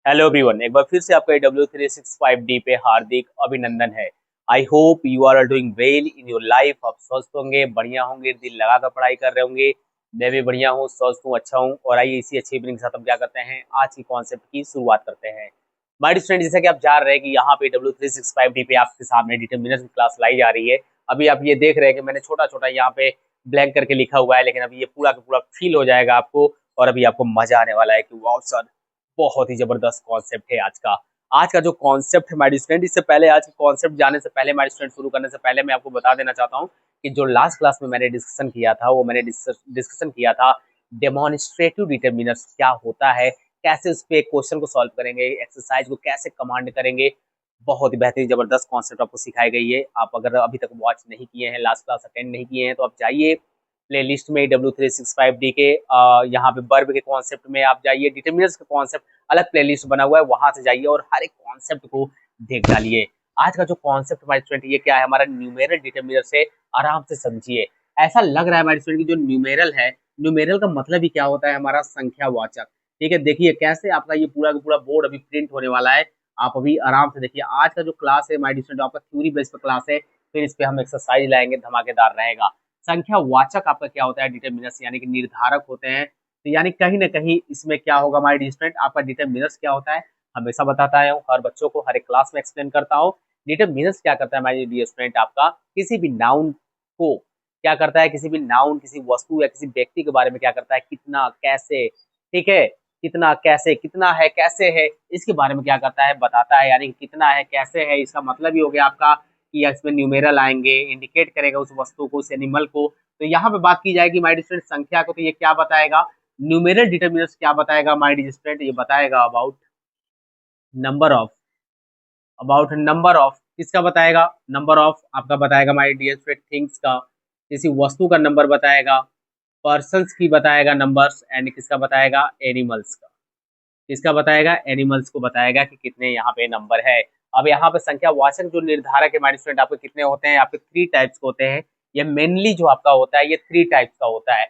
Hello everyone, एक बार फिर से आपका W365D पे हार्दिक अभिनंदन है। I hope you are doing well in your life. आप स्वस्थ होंगे, बढ़िया होंगे, दिल लगाकर पढ़ाई कर रहे होंगे। मैं भी बढ़िया हूँ, स्वस्थ हूँ, अच्छा हूँ। और आइए इसी अच्छी इवनिंग के साथ हम क्या करते हैं, आज की कॉन्सेप्ट की शुरुआत करते हैं। माय डियर स्टूडेंट, जैसा कि आप जान रहे हैं कि यहाँ पे W365D पे आपके सामने डिटर्मिनेंट्स की क्लास लाई जा रही है। अभी आप ये देख रहे हैं कि मैंने छोटा छोटा यहाँ पे ब्लैंक करके लिखा हुआ है, लेकिन अभी ये पूरा का पूरा फील हो जाएगा आपको। और अभी आपको मजा आने वाला है कि वाओ सर, बहुत ही जबरदस्त कॉन्सेप्ट है आज का जो कॉन्सेप्ट है माय स्टूडेंट। इससे पहले आज के कॉन्सेप्ट जाने से पहले, माय स्टूडेंट शुरू करने से पहले मैं आपको बता देना चाहता हूँ कि जो लास्ट क्लास में मैंने डिस्कशन किया था, वो मैंने डिस्कशन किया था डेमोन्स्ट्रेटिव डिटर्मिनर्स क्या होता है, कैसे उस पे क्वेश्चन को सॉल्व करेंगे, एक्सरसाइज को कैसे कमांड करेंगे। बहुत ही बेहतरीन जबरदस्त कॉन्सेप्ट आपको सिखाई गई है। आप अगर अभी तक वॉच नहीं किए हैं, लास्ट क्लास अटेंड नहीं किए हैं, तो आप जाइए प्ले लिस्ट में W365D के यहाँ पे वर्ब के कॉन्सेप्ट में आप जाइए, डिटर्मिनर्स का कॉन्सेप्ट अलग प्लेलिस्ट बना हुआ है, वहां से जाइए और हर एक कॉन्सेप्ट को देख डालिए। आज का जो कॉन्सेप्ट हमारे स्टूडेंट ये क्या है, हमारा न्यूमेरल डिटर्मिनर से आराम से समझिए। ऐसा लग रहा है हमारे स्टूडेंट की जो न्यूमेरल है, न्यूमेरल का मतलब ही क्या होता है, हमारा संख्यावाचक। ठीक है, देखिए कैसे आपका ये पूरा का पूरा बोर्ड अभी प्रिंट होने वाला है। आप अभी आराम से देखिए। आज का जो क्लास है हमारे स्टूडेंट, आपका थ्योरी बेस पर क्लास है, फिर इस पे हम एक्सरसाइज लाएंगे, धमाकेदार रहेगा। संख्यावाचक आपका क्या होता है, डिटर्मिनर्स यानी कि निर्धारक होते हैं। तो यानी कहीं ना कहीं इसमें क्या होगा हमारे स्टूडेंट, आपका डिटरमिनर्स क्या होता है हमेशा बताता है, हर बच्चों को हर एक क्लास में एक्सप्लेन करता हूँ। डिटरमिनर्स क्या करता है हमारे डियर स्टूडेंट, आपका किसी भी नाउन को क्या करता है, किसी भी नाउन, किसी वस्तु या किसी व्यक्ति के बारे में क्या करता है, कितना कैसे, ठीक है, कितना कैसे, कितना है कैसे है, इसके बारे में क्या करता है, बताता है। यानी कि कितना है कैसे है, इसका मतलब ही हो गया आपका कि इसमें न्यूमेरल आएंगे, इंडिकेट करेगा उस वस्तु को, उस एनिमल को। तो यहाँ पे बात की जाएगी माय स्टूडेंट संख्या को, तो ये क्या बताएगा, न्यूमेरल डिटर्मिनर्स क्या बताएगा माय डियर स्टूडेंट, ये बताएगा number of about number of किसका बताएगा, नंबर ऑफ आपका बताएगा माय डियर स्टूडेंट थिंग्स का, किसी वस्तु का नंबर बताएगा, पर्सन्स की बताएगा नंबर्स, एंड किसका बताएगा, एनिमल्स का। किसका बताएगा, एनिमल्स को बताएगा कि कितने यहाँ पे नंबर है। अब यहाँ पे संख्यावाचक जो निर्धारक है हमारे स्टूडेंट, आपके कितने होते हैं, आपके थ्री टाइप्स के होते हैं। ये मेनली जो आपका होता है, ये थ्री टाइप्स का होता है।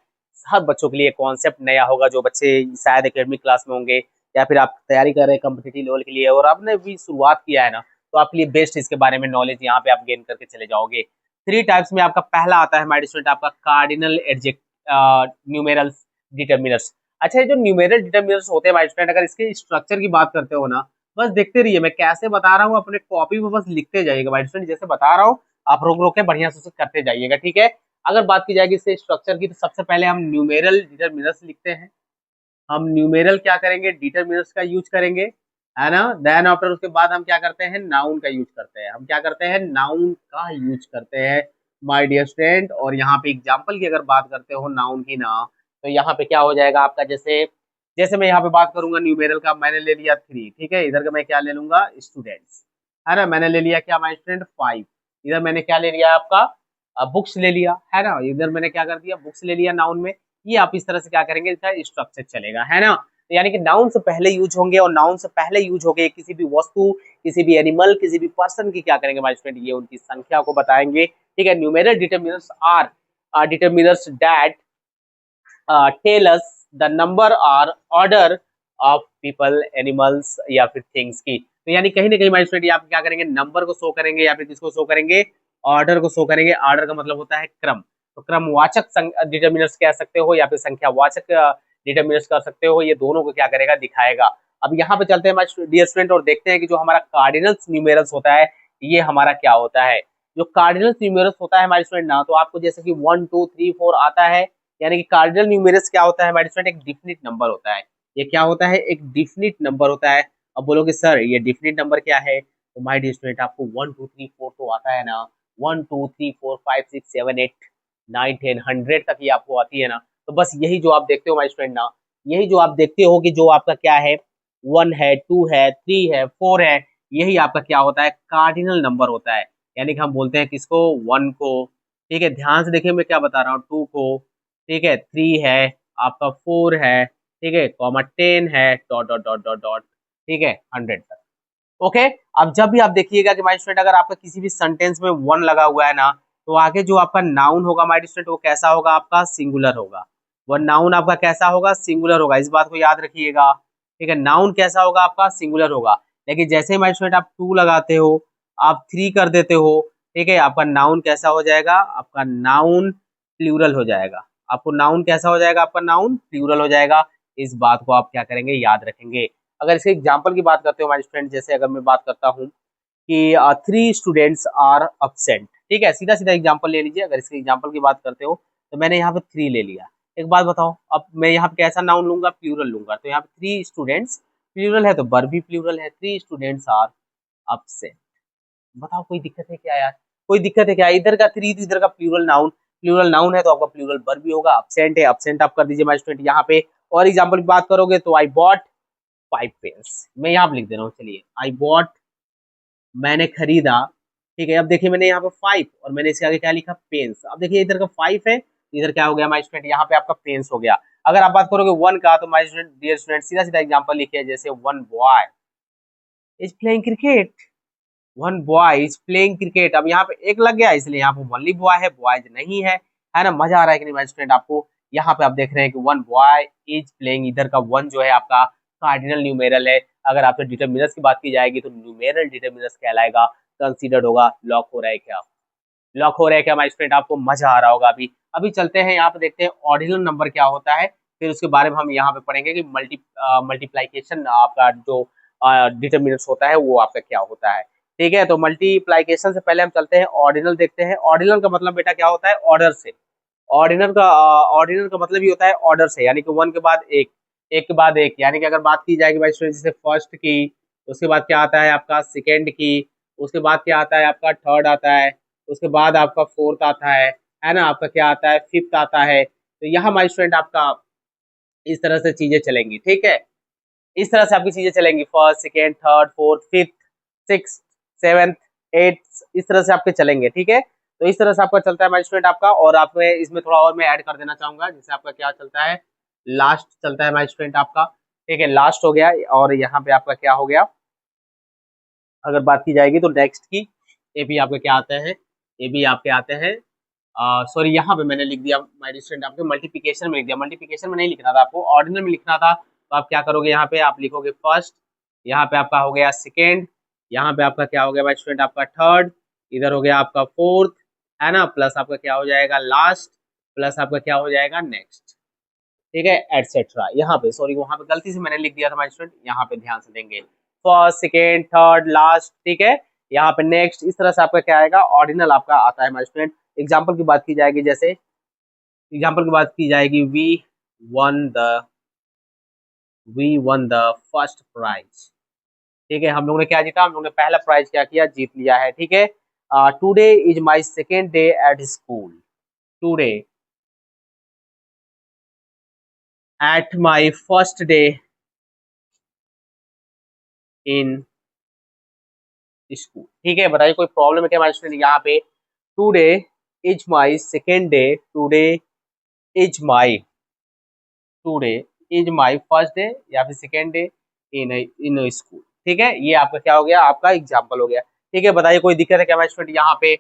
हर बच्चों के लिए कॉन्सेप्ट नया होगा, जो बच्चे शायद एकेडमिक क्लास में होंगे या फिर आप तैयारी कर रहे हैं कम्पिटिटिव लेवल के लिए और आपने भी शुरुआत किया है ना, तो आपके लिए बेस्ट इसके बारे में नॉलेज यहाँ पे आप गेन करके चले जाओगे। थ्री टाइप्स में आपका पहला आता है हमारे स्टूडेंट, आपका कार्डिनल एडजेक्ट न्यूमेरल्स डिटर्मिनर्स। अच्छा, ये जो न्यूमेरल डिटर्मिनर्स होते हैं हमारे स्टूडेंट, अगर इसके स्ट्रक्चर की बात करते हो ना, बस देखते रहिए। मैं कैसे बता रहा हूँ अपने कॉपी में बस लिखते जाइएगा हमारे स्टूडेंट, जैसे बता रहा हूँ आप रोक रोक के बढ़िया से करते जाइएगा, ठीक है। अगर बात की जाएगी इसके स्ट्रक्चर की, तो सबसे पहले हम न्यूमेरल डिटर्मिनर्स लिखते हैं। हम न्यूमेरल क्या करेंगे, डिटर्मिनर्स का यूज करेंगे, है ना। देन आफ्टर उसके बाद हम क्या करते हैं, नाउन का यूज करते हैं। हम क्या करते हैं, नाउन का यूज करते हैं माय डियर स्टूडेंट। और यहाँ पे एग्जांपल की अगर बात करते हो नाउन की ना, तो यहाँ पे क्या हो जाएगा आपका, जैसे जैसे मैं यहाँ पे बात करूंगा न्यूमेरल का, मैंने ले लिया 3, ठीक है। इधर का मैं क्या ले लूंगा, स्टूडेंट्स, है ना। मैंने ले लिया क्या माय स्टूडेंट, 5। इधर मैंने क्या ले लिया आपका, बुक्स ले लिया, है ना। इधर मैंने क्या कर दिया, बुक्स ले लिया नाउन में। ये आप इस तरह से क्या करेंगे, इसका स्ट्रक्चर चलेगा, है ना। तो यानी कि नाउन से पहले यूज होंगे, और नाउन से पहले यूज हो गए किसी भी वस्तु, किसी भी एनिमल, किसी भी पर्सन की क्या करेंगे माय स्टूडेंट, ये उनकी संख्या को बताएंगे, ठीक है। Numeral determiners are determiners that tell us the number और ऑर्डर ऑफ पीपल, एनिमल्स या फिर थिंग्स की। तो यानी कहीं ना कहीं माय स्टूडेंट आप क्या करेंगे, नंबर को शो करेंगे या फिर किसको शो करेंगे, ऑर्डर को शो करेंगे। ऑर्डर का मतलब होता है क्रम। तो क्रमवाचक डिटर्मिनर्स कह सकते हो या फिर संख्यावाचक डिटर्मिनर्स कर सकते हो, ये दोनों को क्या करेगा, दिखाएगा। अब यहाँ पे चलते हैं हमारे डियर स्टूडेंट और देखते हैं कि जो हमारा कार्डिनल्स न्यूमेरल्स होता है, ये हमारा क्या होता है। जो कार्डिनल्स न्यूमेरल्स होता है हमारे स्टूडेंट ना, तो आपको जैसे कि 1 2 3 4 आता है, यानी कि कार्डिनल न्यूमेरल्स क्या होता है हमारे स्टूडेंट, एक डिफिनिट नंबर होता है। ये क्या होता है, एक डिफिनिट नंबर होता है। अब बोलोगे सर ये डिफिनिट नंबर क्या है, तो माय डियर स्टूडेंट आपको 1 2 3 4 तो आता है ना, 1 2 3 4 5 6 7 8 9 10 100 तक ये आपको आती है ना। तो बस यही जो आप देखते हो माय स्टूडेंट ना, यही जो आप देखते हो कि जो आपका क्या है, 1 है, 2 है, 3 है, 4 है, यही आपका क्या होता है, कार्डिनल नंबर होता है। यानी कि हम बोलते हैं किसको, 1 को, ठीक है। ध्यान से देखिए मैं क्या बता रहा हूँ, 2 को, ठीक है, 3 है, आपका 4 है, ठीक है, कॉमा 10 है, dot dot dot dot dot, ठीक है, 100 तक। ओके। अब जब भी आप देखिएगा कि माय स्टूडेंट अगर आपका किसी भी सेंटेंस में 1 लगा हुआ है ना, तो आगे जो आपका नाउन होगा माय स्टूडेंट, वो कैसा होगा, आपका सिंगुलर होगा। वो नाउन आपका कैसा होगा, सिंगुलर होगा, इस बात को याद रखिएगा, ठीक है। नाउन कैसा होगा आपका, सिंगुलर होगा। लेकिन जैसे ही माय स्टूडेंट आप 2 लगाते हो, आप 3 कर देते हो, ठीक है, आपका नाउन कैसा हो जाएगा, आपका नाउन प्लूरल हो जाएगा। आपको नाउन कैसा हो जाएगा, आपका नाउन प्लूरल हो जाएगा। इस बात को आप क्या करेंगे, याद रखेंगे। अगर इसके एग्जाम्पल की बात करते हो माय स्टूडेंट, जैसे अगर मैं बात करता हूँ कि 3 स्टूडेंट्स आर अब्सेंट, ठीक है, सीधा सीधा एग्जांपल ले लीजिए। अगर इसके एग्जांपल की बात करते हो तो मैंने यहाँ पे 3 ले लिया। एक बात बताओ, अब मैं यहाँ पे कैसा नाउन लूंगा, प्लूरल लूंगा। तो यहाँ पे 3 स्टूडेंट्स प्लूरल है तो वर्ब भी प्लूरल है, 3 स्टूडेंट्स आर अब्सेंट। बताओ कोई दिक्कत है क्या यार, कोई दिक्कत है क्या? इधर का 3 तो इधर का प्लूरल नाउन है तो आपका प्लूरल वर्ब भी होगा। अब्सेंट है, अब्सेंट आप कर दीजिए माय स्टूडेंट यहाँ पे। और एग्जाम्पल की बात करोगे तो आई बॉट 5 पेन्स, मैं यहाँ पे लिख दे रहा हूँ, चलिए आई बॉट, मैंने खरीदा, ठीक है। अब देखिए मैंने यहाँ पे 5 और मैंने इसके आगे क्या लिखा, पेन्स। अब देखिए इधर का 5 है, इधर क्या हो गया माय स्टूडेंट, यहाँ पे आपका पेन्स हो गया। अगर आप बात करोगे 1 का, तो माय स्टूडेंट, डियर स्टूडेंट, सीधा सीधा एग्जांपल लिखिए, जैसे 1 boy is playing cricket, 1 boy is playing cricket. अब यहाँ पे एक लग गया, इसलिए यहाँ पे ओनली बॉय है, बॉयज नहीं है ना। मजा आ रहा है कि नहीं माय स्टूडेंट आपको? यहाँ पे आप देख रहे हैं कि 1 बॉय इज प्लेइंग, इधर का 1 जो है आपका कार्डिनल न्यूमेरल है। अगर आपसे डिटरमिनर्स की बात की जाएगी तो न्यूमेरल डिटरमिनर्स कहलाएगा, कंसीडर्ड होगा। लॉक हो रहा है क्या, लॉक हो रहा है क्या माय स्टूडेंट? आपको मजा आ रहा होगा। अभी अभी चलते हैं यहाँ पे, देखते हैं ऑर्डिनल नंबर क्या होता है, फिर उसके बारे में हम यहाँ पे पढ़ेंगे कि मल्टीप्लाइकेशन आपका जो डिटरमिनर्स होता है वो आपका क्या होता है। ठीक है, तो मल्टीप्लाइकेशन से पहले हम चलते हैं ऑर्डिनल देखते हैं। ऑर्डिनल का मतलब बेटा क्या होता है, ऑर्डर से। ऑर्डिनल का मतलब ये होता है ऑर्डर से, यानी कि 1 के बाद एक, एक के बाद एक। यानी कि अगर बात की जाएगी भाई स्टूडेंट, जैसे फर्स्ट की, उसके बाद क्या आता है आपका सेकेंड की, उसके बाद क्या आता है आपका थर्ड आता है, उसके बाद आपका फोर्थ आता है ना, आपका क्या आता है, फिफ्थ आता है। तो यहाँ माय स्टूडेंट आपका इस तरह से चीजें चलेंगी, ठीक है, इस तरह से आपकी चीजें चलेंगी, first second third fourth fifth six seventh eighth, इस तरह से आपके चलेंगे, ठीक है। तो इस तरह से आपका चलता है माय स्टूडेंट आपका। और आप में इसमें थोड़ा और मैं ऐड कर देना चाहूंगा, जैसे आपका क्या चलता है, लास्ट चलता है माय स्टूडेंट आपका, ठीक है, लास्ट हो गया। और यहाँ पे आपका क्या हो गया, अगर बात की जाएगी तो नेक्स्ट की, ये भी आपके क्या आते हैं, ये भी आपके आते हैं। सॉरी, यहाँ पे मैंने लिख दिया माय स्टूडेंट, आपके मल्टीप्लिकेशन में लिख दिया, मल्टीप्लिकेशन में नहीं लिखना था आपको, ऑर्डिनल में लिखना था। तो आप क्या करोगे, यहाँ पे आप लिखोगे फर्स्ट, यहाँ पे आपका हो गया सेकेंड, यहाँ पे आपका क्या हो गया माय स्टूडेंट, आपका थर्ड, इधर हो गया आपका फोर्थ, है ना, प्लस आपका क्या हो जाएगा लास्ट, प्लस आपका क्या हो जाएगा नेक्स्ट, ठीक है, एटसेट्रा। यहाँ पे सॉरी, वहां पे गलती से मैंने लिख दिया था माय स्टूडेंट, यहाँ पे ध्यान से देंगे, फर्स्ट सेकेंड थर्ड लास्ट, ठीक है, यहाँ पे नेक्स्ट। इस तरह से आपका क्या आएगा, ऑर्डिनल आपका आता है माय स्टूडेंट। एग्जाम्पल की बात की जाएगी, जैसे एग्जाम्पल की बात की जाएगी, one the we one the first prize, ठीक है, हम लोगों ने क्या जीता, हम लोगों ने पहला प्राइज क्या किया, जीत लिया है, ठीक है। Today is my second day at school, today at my first day in school, ठीक है। बताइए कोई प्रॉब्लम है क्या हमारे स्टूडेंट? यहाँ पे today is my second day, is my today is my first day या फिर second day in in school, ठीक है। ये आपका क्या हो गया, आपका एग्जाम्पल हो गया, ठीक है। बताइए कोई दिक्कत है क्या हमारे स्टूडेंट? यहाँ पे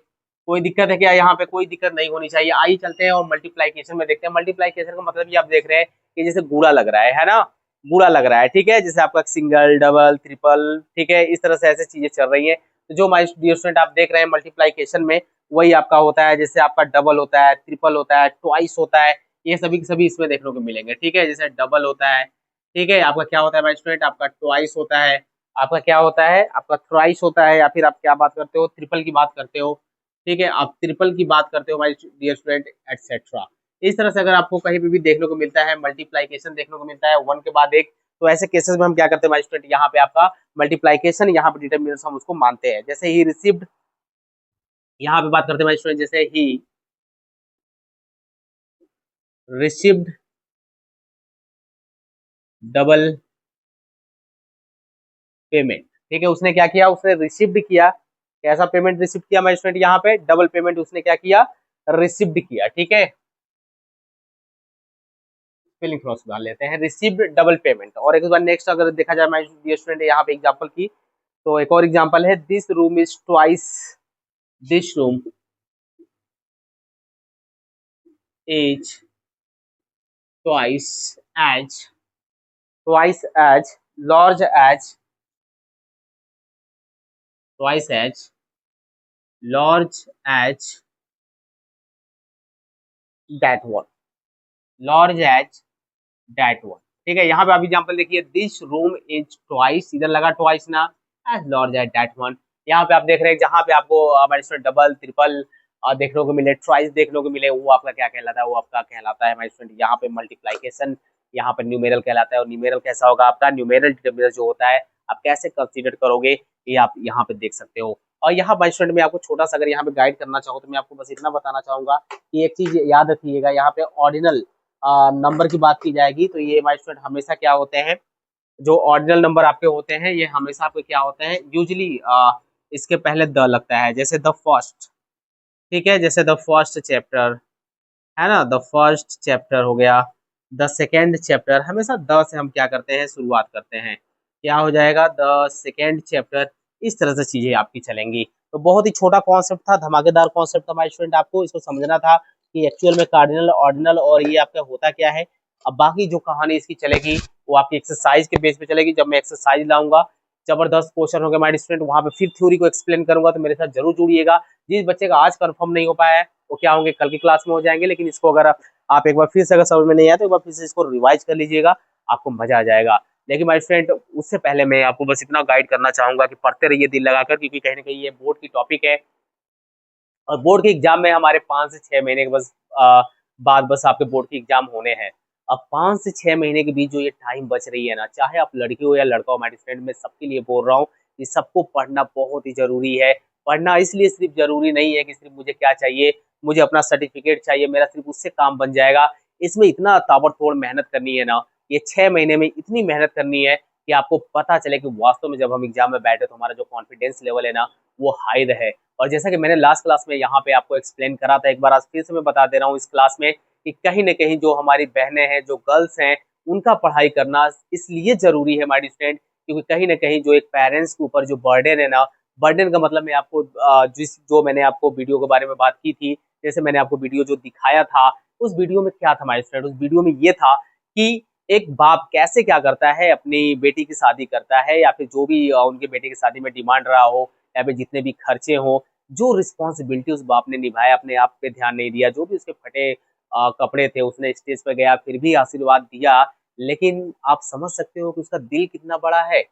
कोई दिक्कत है क्या? यहाँ पे कोई दिक्कत नहीं होनी चाहिए। आइए चलते हैं और मल्टीप्लाइकेशन में देखते हैं। मल्टीप्लाइकेशन का मतलब ये आप देख रहे हैं कि जैसे गुणा लग रहा है ना, गुणा लग रहा है, ठीक है, जैसे आपका सिंगल डबल ट्रिपल, ठीक है, इस तरह से ऐसे चीजें चल रही है। तो जो माय डियर स्टूडेंट आप देख रहे हैं मल्टीप्लाइकेशन में, वही आपका होता है, जैसे आपका डबल होता है, ट्रिपल होता है, ट्वाइस होता है, ये सभी के सभी इसमें देखने को मिलेंगे, ठीक है। जैसे डबल होता है, ठीक है, आपका क्या होता है माय स्टूडेंट, आपका ट्वाइस होता है, आपका क्या होता है, आपका थ्राइस होता है, या फिर आप क्या बात करते हो, ट्रिपल की बात करते हो, ठीक है, आप ट्रिपल की बात करते हो माय डियर स्टूडेंट, एटसेट्रा। इस तरह से अगर आपको कहीं पे भी देखने को मिलता है मल्टीप्लाइकेशन देखने को मिलता है 1 के बाद एक, तो ऐसे केसेस में हम क्या करते हैं माय स्टूडेंट, यहाँ पे आपका मल्टीप्लाइकेशन, यहाँ पे डिटरमिनर्स हम उसको मानते हैं। जैसे ही रिसीव्ड, यहाँ पे बात करते हैं माय स्टूडेंट, जैसे ही रिसीव्ड डबल पेमेंट, ठीक है, उसने क्या किया, उसने रिसीव्ड किया, कैसा पेमेंट रिसीव किया माय स्टूडेंट, यहाँ पे डबल पेमेंट उसने क्या किया, रिसीव्ड किया, ठीक है। स्पेलिंग थोड़ा सुधार लेते हैं, रिसीव्ड डबल पेमेंट। और एक बार नेक्स्ट अगर देखा जाए माय डियर स्टूडेंट, यहाँ पे एग्जांपल की, तो एक और एग्जांपल है, this room is twice, this room is twice as, twice as large as, twice as, large as that one, large as that one। ठीक है, यहाँ पे आप एग्जाम्पल देखिए, दिस रूम इज ट्वाइस, इधर लगा ट्वाइस ना, as large as that one. यहाँ पे आप देख रहे हैं जहाँ पे आपको हमारे स्टूडेंट डबल ट्रिपल देखने को मिले, ट्वाइस देखने को मिले, वो आपका क्या कहलाता है, वो आपका कहलाता है हमारे स्टूडेंट यहाँ पे मल्टीप्लाइकेशन, यहाँ पे न्यूमेरल कहलाता है। और न्यूमेरल कैसा होगा आपका, न्यूमेरल डिटरमिनर जो होता है आप कैसे कंसीडर करोगे, ये आप यहाँ पे देख सकते हो। और यहाँ बाई स्टूडेंट में आपको छोटा सा अगर यहाँ पे गाइड करना चाहो तो मैं आपको बस इतना बताना चाहूंगा कि एक चीज याद रखिएगा, यहाँ पे ऑर्डिनल नंबर की बात की जाएगी तो ये हमारे स्टूडेंट हमेशा क्या होते हैं, जो ऑर्डिनल नंबर आपके होते हैं ये हमेशा आपके क्या होते हैं, यूजली इसके पहले द लगता है, जैसे द फर्स्ट, ठीक है, जैसे द फर्स्ट चैप्टर है ना, द फर्स्ट चैप्टर हो गया, द सेकेंड चैप्टर, हमेशा द से हम क्या करते हैं, शुरुआत करते हैं, क्या हो जाएगा, द सेकेंड चैप्टर। इस तरह से चीजें आपकी चलेंगी। तो बहुत ही छोटा कॉन्सेप्ट था, धमाकेदार कॉन्सेप्ट था हमारे स्टूडेंट, आपको इसको समझना था कि एक्चुअल में कार्डिनल, ऑर्डिनल और ये आपका होता क्या है। अब बाकी जो कहानी इसकी चलेगी वो आपकी एक्सरसाइज के बेस पे चलेगी। जब मैं एक्सरसाइज लाऊंगा, जबरदस्त क्वेश्चन होंगे हमारे स्टूडेंट, वहां पे फिर थ्योरी को एक्सप्लेन करूंगा, तो मेरे साथ जरूर जुड़िएगा। जिस बच्चे का आज कंफर्म नहीं हो पाया है वो क्या होंगे, कल की क्लास में हो जाएंगे। लेकिन इसको अगर आप एक बार फिर से अगर समझ में नहीं आया तो एक बार फिर से इसको रिवाइज कर लीजिएगा, आपको मजा आ जाएगा। लेकिन माय फ्रेंड उससे पहले मैं आपको बस इतना गाइड करना चाहूंगा कि पढ़ते रहिए दिल लगाकर, क्योंकि कहीं ना कहीं ये बोर्ड की टॉपिक है और बोर्ड के एग्जाम में हमारे 5 से 6 महीने के बाद बस आपके बोर्ड के एग्जाम होने हैं। अब 5 से 6 महीने के बीच जो ये टाइम बच रही है ना, चाहे आप लड़की हो या लड़का हो, हमारे फ्रेंड में सबके लिए बोल रहा हूँ कि सबको पढ़ना बहुत ही जरूरी है। पढ़ना इसलिए सिर्फ जरूरी नहीं है कि सिर्फ मुझे क्या चाहिए, मुझे अपना सर्टिफिकेट चाहिए, मेरा सिर्फ उससे काम बन जाएगा। इसमें इतना ताबड़तोड़ मेहनत करनी है ना, ये 6 महीने में इतनी मेहनत करनी है कि आपको पता चले कि वास्तव में जब हम एग्जाम में बैठे तो हमारा जो कॉन्फिडेंस लेवल है ना वो हाई रहे। और जैसा कि मैंने लास्ट क्लास में यहाँ पे आपको एक्सप्लेन करा था, एक बार आज फिर से मैं बता दे रहा हूँ इस क्लास में कि कहीं ना कहीं जो हमारी बहनें हैं, जो गर्ल्स हैं, उनका पढ़ाई करना इसलिए जरूरी है हमारी स्टूडेंट, क्योंकि कहीं ना कहीं जो एक पेरेंट्स के ऊपर जो बर्डन है ना, बर्डन का मतलब मैं आपको जो मैंने आपको वीडियो के बारे में बात की थी, जैसे मैंने आपको वीडियो जो दिखाया था, उस वीडियो में क्या था हमारे स्टूडेंट, उस वीडियो में ये था कि एक बाप कैसे क्या करता है, अपनी बेटी की शादी करता है या फिर जो भी उनके बेटे की शादी में डिमांड रहा हो या फिर जितने भी खर्चे हों, जो रिस्पॉन्सिबिलिटी उस बाप ने निभाया, अपने आप पे ध्यान नहीं दिया, जो भी उसके फटे कपड़े थे, उसने स्टेज पे गया फिर भी आशीर्वाद दिया। लेकिन आप समझ सकते हो कि उसका दिल कितना बड़ा है,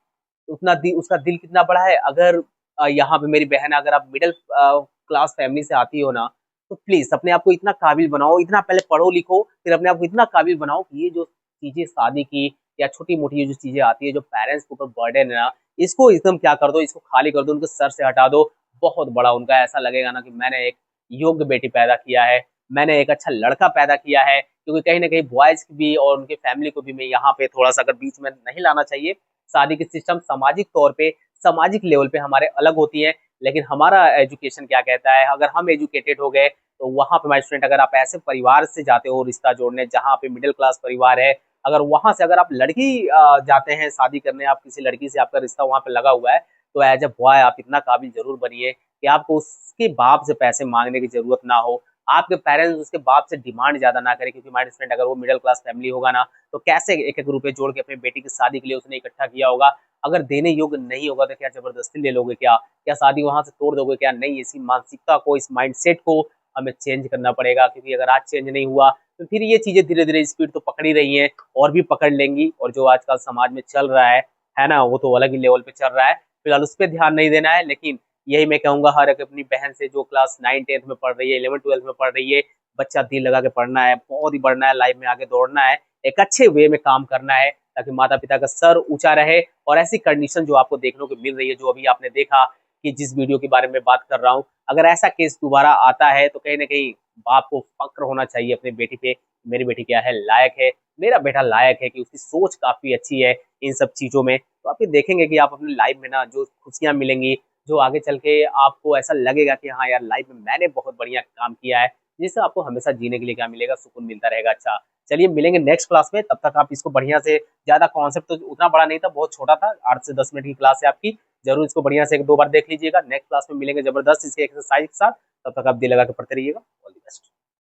उसका दिल कितना बड़ा है। अगर यहाँ पे मेरी बहन, अगर आप मिडिल क्लास फैमिली से आती हो ना, तो प्लीज अपने आप को इतना काबिल बनाओ, इतना पहले पढ़ो लिखो, फिर अपने आप को इतना काबिल बनाओ कि ये जो चीजें शादी की या छोटी मोटी जो चीजें आती है, जो पेरेंट्स के ऊपर बर्डन है ना, इसको एकदम क्या कर दो, इसको खाली कर दो, उनके सर से हटा दो। बहुत बड़ा उनका ऐसा लगेगा ना कि मैंने एक योग्य बेटी पैदा किया है, मैंने एक अच्छा लड़का पैदा किया है। क्योंकि कहीं ना कहीं बॉयज भी और उनके फैमिली को भी मैं यहाँ पे थोड़ा सा अगर बीच में नहीं लाना चाहिए। शादी की सिस्टम सामाजिक तौर पे, सामाजिक लेवल पे हमारे अलग होती है, लेकिन हमारा एजुकेशन क्या कहता है, अगर हम एजुकेटेड हो गए तो वहाँ पे माय स्टूडेंट, अगर आप ऐसे परिवार से जाते हो रिश्ता जोड़ने जहाँ पे मिडिल क्लास परिवार है, अगर वहां से अगर आप लड़की जाते हैं शादी करने, आप किसी लड़की से आपका रिश्ता वहां पे लगा हुआ है, तो एज ए बॉय आप इतना काबिल जरूर बनिए कि आपको उसके बाप से पैसे मांगने की जरूरत ना हो, आपके पेरेंट्स उसके बाप से डिमांड ज्यादा ना करें। क्योंकि हमारे स्टूडेंट अगर वो मिडिल क्लास फैमिली होगा ना, तो कैसे एक एक रुपए जोड़ के अपनी बेटी की शादी के लिए उसने इकट्ठा किया होगा, अगर देने योग्य नहीं होगा तो क्या जबरदस्ती ले लोगे, क्या शादी वहां से तोड़ दोगे क्या? नहीं, इसी मानसिकता को, इस माइंडसेट को हमें चेंज करना पड़ेगा। क्योंकि अगर आज चेंज नहीं हुआ तो फिर ये चीजें धीरे धीरे स्पीड तो पकड़ ही रही हैं और भी पकड़ लेंगी। और जो आजकल समाज में चल रहा है ना, वो तो अलग ही लेवल पे चल रहा है, फिलहाल उस पर ध्यान नहीं देना है। लेकिन यही मैं कहूंगा हर एक अपनी बहन से जो क्लास 9 10 में पढ़ रही है, 11 12 में पढ़ रही है, बच्चा दिल लगा के पढ़ना है, बहुत ही बढ़ना है, लाइफ में आगे दौड़ना है, एक अच्छे वे में काम करना है, ताकि माता पिता का सर ऊंचा रहे। और ऐसी कंडीशन जो आपको देखने को मिल रही है, जो अभी आपने देखा कि जिस वीडियो के बारे में बात कर रहा हूँ, अगर ऐसा केस दोबारा आता है तो कहीं ना कहीं बाप को फक्र होना चाहिए अपनी बेटी पे, मेरी बेटी क्या है, लायक है, मेरा बेटा लायक है, कि उसकी सोच काफी अच्छी है इन सब चीजों में। तो आप ये देखेंगे कि आप अपनी लाइफ में ना जो खुशियां मिलेंगी, जो आगे चल के आपको ऐसा लगेगा कि हाँ यार लाइफ में मैंने बहुत बढ़िया काम किया है, जिससे आपको हमेशा जीने के लिए क्या मिलेगा, सुकून मिलता रहेगा। अच्छा चलिए मिलेंगे नेक्स्ट क्लास में, तब तक आप इसको बढ़िया से, ज्यादा कॉन्सेप्ट तो उतना बड़ा नहीं था, बहुत छोटा था, 8 से 10 मिनट की क्लास है आपकी, जरूर इसको बढ़िया से 1 2 बार देख लीजिएगा। नेक्स्ट क्लास में मिलेंगे जबरदस्त इसके एक्सरसाइज के साथ, तब तक आप दिल लगा के पढ़ते रहिएगा। All the best.